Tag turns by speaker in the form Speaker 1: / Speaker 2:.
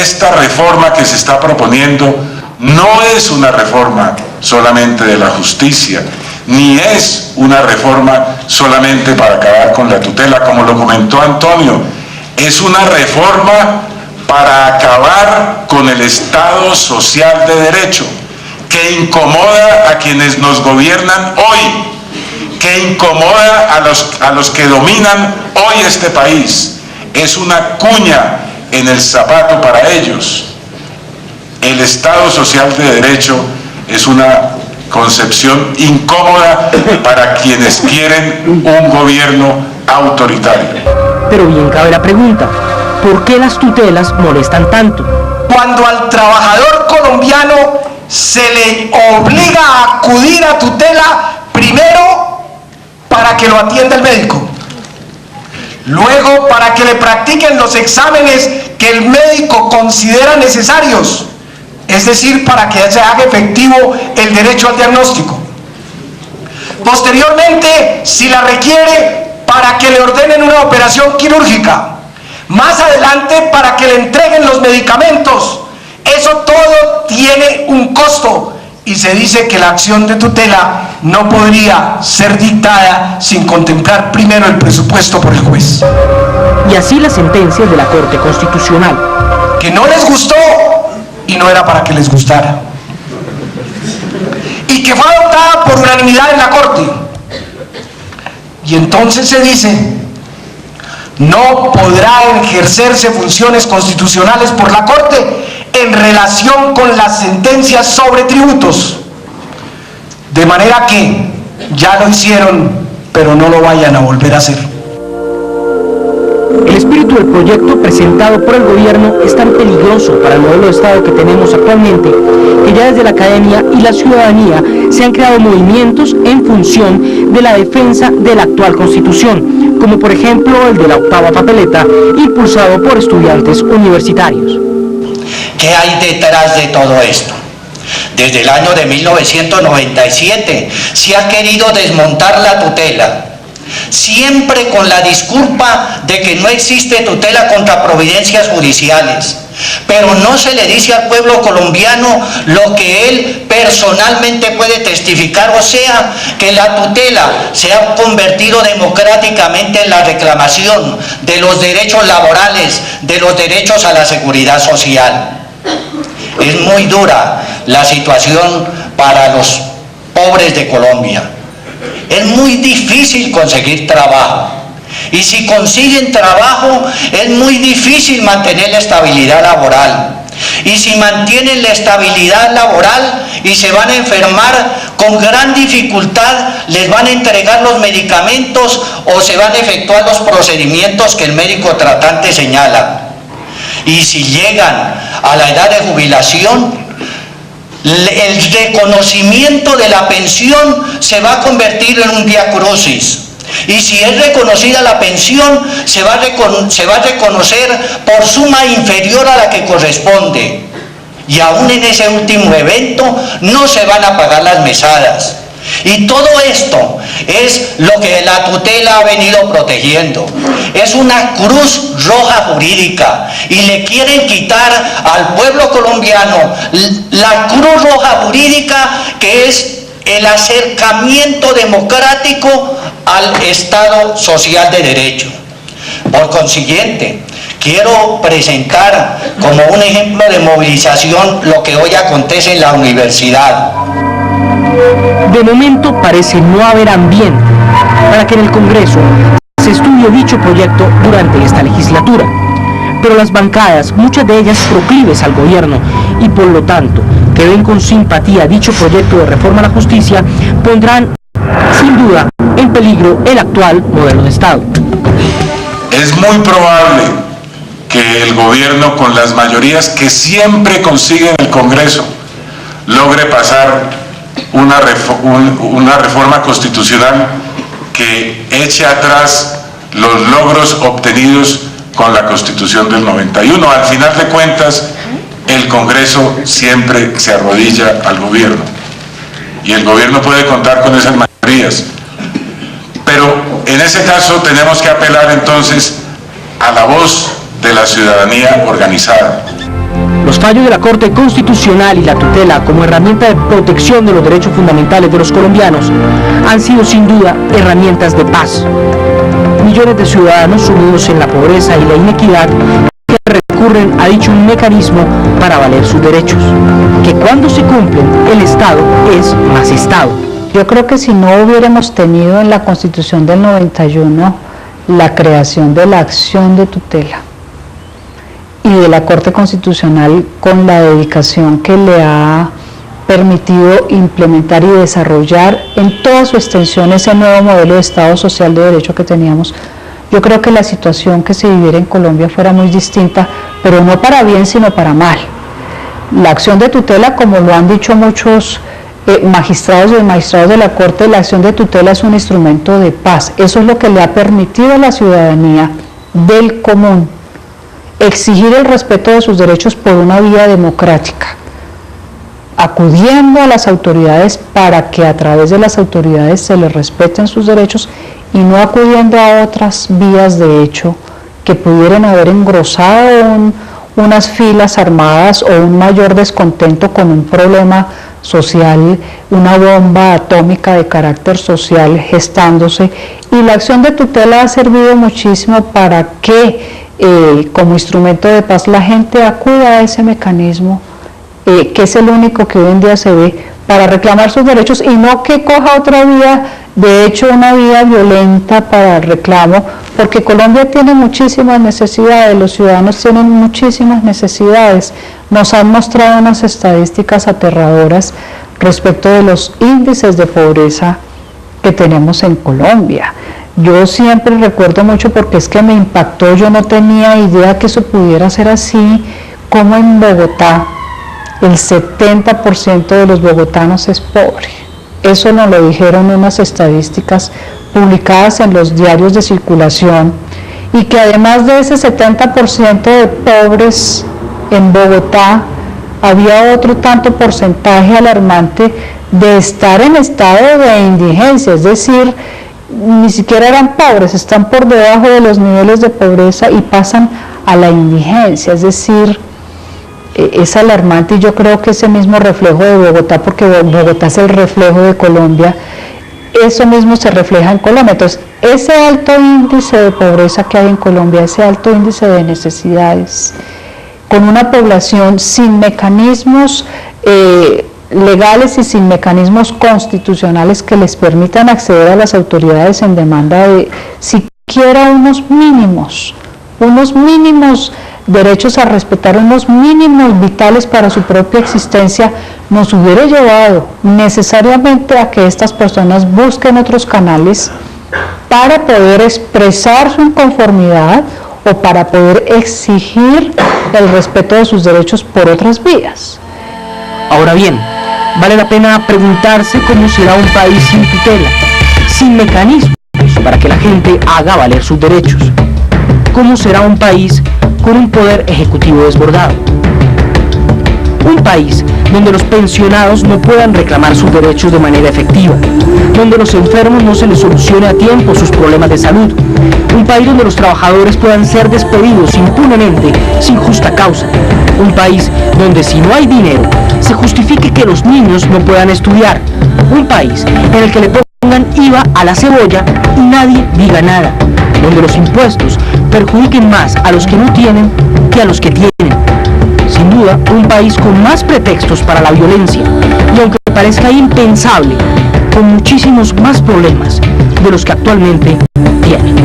Speaker 1: esta reforma que se está proponiendo no es una reforma solamente de la justicia, ni es una reforma solamente para acabar con la tutela, como lo comentó Antonio. Es una reforma para acabar con el Estado social de derecho, que incomoda a quienes nos gobiernan hoy, que incomoda a los que dominan hoy este país. Es una cuña en el zapato para ellos. El Estado social de derecho es una concepción incómoda para quienes quieren un gobierno autoritario.
Speaker 2: Pero bien cabe la pregunta, ¿por qué las tutelas molestan tanto?
Speaker 3: Cuando al trabajador colombiano se le obliga a acudir a tutela, primero para que lo atienda el médico, luego para que le practiquen los exámenes que el médico considera necesarios, es decir, para que se haga efectivo el derecho al diagnóstico. Posteriormente, si la requiere, para que le ordenen una operación quirúrgica. Más adelante, para que le entreguen los medicamentos. Eso todo tiene un costo y se dice que la acción de tutela no podría ser dictada sin contemplar primero el presupuesto por el juez.
Speaker 2: Y así las sentencias de la Corte Constitucional.
Speaker 3: Que no les gustó y no era para que les gustara. Y que fue adoptada por unanimidad en la Corte. Y entonces se dice, no podrá ejercerse funciones constitucionales por la Corte en relación con las sentencias sobre tributos. De manera que ya lo hicieron, pero no lo vayan a volver a hacer.
Speaker 2: El espíritu del proyecto presentado por el gobierno es tan peligroso para el modelo de Estado que tenemos actualmente, que ya desde la academia y la ciudadanía se han creado movimientos en función de la defensa de la actual Constitución, como por ejemplo el de la octava papeleta, impulsado por estudiantes universitarios.
Speaker 4: ¿Qué hay detrás de todo esto? Desde el año de 1997 se ha querido desmontar la tutela, siempre con la disculpa de que no existe tutela contra providencias judiciales, pero no se le dice al pueblo colombiano lo que él personalmente puede testificar, o sea, que la tutela se ha convertido democráticamente en la reclamación de los derechos laborales, de los derechos a la seguridad social. Es muy dura la situación para los pobres de Colombia. Es muy difícil conseguir trabajo. Y si consiguen trabajo, es muy difícil mantener la estabilidad laboral. Y si mantienen la estabilidad laboral y se van a enfermar, con gran dificultad les van a entregar los medicamentos o se van a efectuar los procedimientos que el médico tratante señala. Y si llegan a la edad de jubilación, el reconocimiento de la pensión se va a convertir en un viacrucis. Y si es reconocida la pensión, se va a reconocer por suma inferior a la que corresponde. Y aún en ese último evento no se van a pagar las mesadas. Y todo esto es lo que la tutela ha venido protegiendo. Es una cruz roja jurídica y le quieren quitar al pueblo colombiano la cruz roja jurídica, que es el acercamiento democrático al Estado social de derecho. Por consiguiente, quiero presentar como un ejemplo de movilización lo que hoy acontece en la universidad.
Speaker 2: De momento parece no haber ambiente para que en el Congreso se estudie dicho proyecto durante esta legislatura. Pero las bancadas, muchas de ellas proclives al gobierno y por lo tanto que ven con simpatía dicho proyecto de reforma a la justicia, pondrán sin duda en peligro el actual modelo de Estado.
Speaker 1: Es muy probable que el gobierno, con las mayorías que siempre consigue en el Congreso, logre pasar una reforma constitucional que eche atrás los logros obtenidos con la Constitución del 91. Al final de cuentas, el Congreso siempre se arrodilla al gobierno y el gobierno puede contar con esas mayorías. Pero en ese caso tenemos que apelar entonces a la voz de la ciudadanía organizada.
Speaker 2: Los fallos de la Corte Constitucional y la tutela como herramienta de protección de los derechos fundamentales de los colombianos han sido sin duda herramientas de paz. Millones de ciudadanos sumidos en la pobreza y la inequidad que recurren a dicho mecanismo para valer sus derechos, que cuando se cumplen el Estado es más Estado.
Speaker 5: Yo creo que si no hubiéramos tenido en la Constitución del 91 la creación de la acción de tutela y de la Corte Constitucional con la dedicación que le ha permitido implementar y desarrollar en toda su extensión ese nuevo modelo de Estado social de derecho que teníamos, yo creo que la situación que se viviera en Colombia fuera muy distinta, pero no para bien sino para mal. La acción de tutela, como lo han dicho muchos magistrados y magistrados de la Corte, la acción de tutela es un instrumento de paz. Eso es lo que le ha permitido a la ciudadanía del común exigir el respeto de sus derechos por una vía democrática, acudiendo a las autoridades para que a través de las autoridades se les respeten sus derechos y no acudiendo a otras vías de hecho que pudieran haber engrosado unas filas armadas o un mayor descontento con un problema social, una bomba atómica de carácter social gestándose. Y la acción de tutela ha servido muchísimo para que como instrumento de paz la gente acuda a ese mecanismo, que es el único que hoy en día se ve, para reclamar sus derechos y no que coja otra vía, de hecho una vía violenta para el reclamo, porque Colombia tiene muchísimas necesidades, los ciudadanos tienen muchísimas necesidades. Nos han mostrado unas estadísticas aterradoras respecto de los índices de pobreza que tenemos en Colombia. Yo siempre recuerdo mucho porque es que me impactó, yo no tenía idea que eso pudiera ser así, como en Bogotá el 70% de los bogotanos es pobre. Eso nos lo dijeron unas estadísticas publicadas en los diarios de circulación, y que además de ese 70% de pobres en Bogotá, había otro tanto porcentaje alarmante de estar en estado de indigencia, es decir, ni siquiera eran pobres, están por debajo de los niveles de pobreza y pasan a la indigencia, es decir, es alarmante. Y yo creo que ese mismo reflejo de Bogotá, porque Bogotá es el reflejo de Colombia, eso mismo se refleja en Colombia. Entonces, ese alto índice de pobreza que hay en Colombia, ese alto índice de necesidades, con una población sin mecanismos legales y sin mecanismos constitucionales que les permitan acceder a las autoridades en demanda de siquiera unos mínimos derechos a respetar, unos mínimos vitales para su propia existencia, nos hubiera llevado necesariamente a que estas personas busquen otros canales para poder expresar su inconformidad o para poder exigir el respeto de sus derechos por otras vías.
Speaker 2: Ahora bien, vale la pena preguntarse cómo será un país sin tutela, sin mecanismos para que la gente haga valer sus derechos. ¿Cómo será un país con un poder ejecutivo desbordado? Un país donde los pensionados no puedan reclamar sus derechos de manera efectiva, donde los enfermos no se les solucione a tiempo sus problemas de salud, un país donde los trabajadores puedan ser despedidos impunemente sin justa causa, un país donde si no hay dinero se justifique que los niños no puedan estudiar, un país en el que le pongan IVA a la cebolla y nadie diga nada, donde los impuestos perjudiquen más a los que no tienen que a los que tienen. Sin duda, un país con más pretextos para la violencia y, aunque parezca impensable, con muchísimos más problemas de los que actualmente tiene.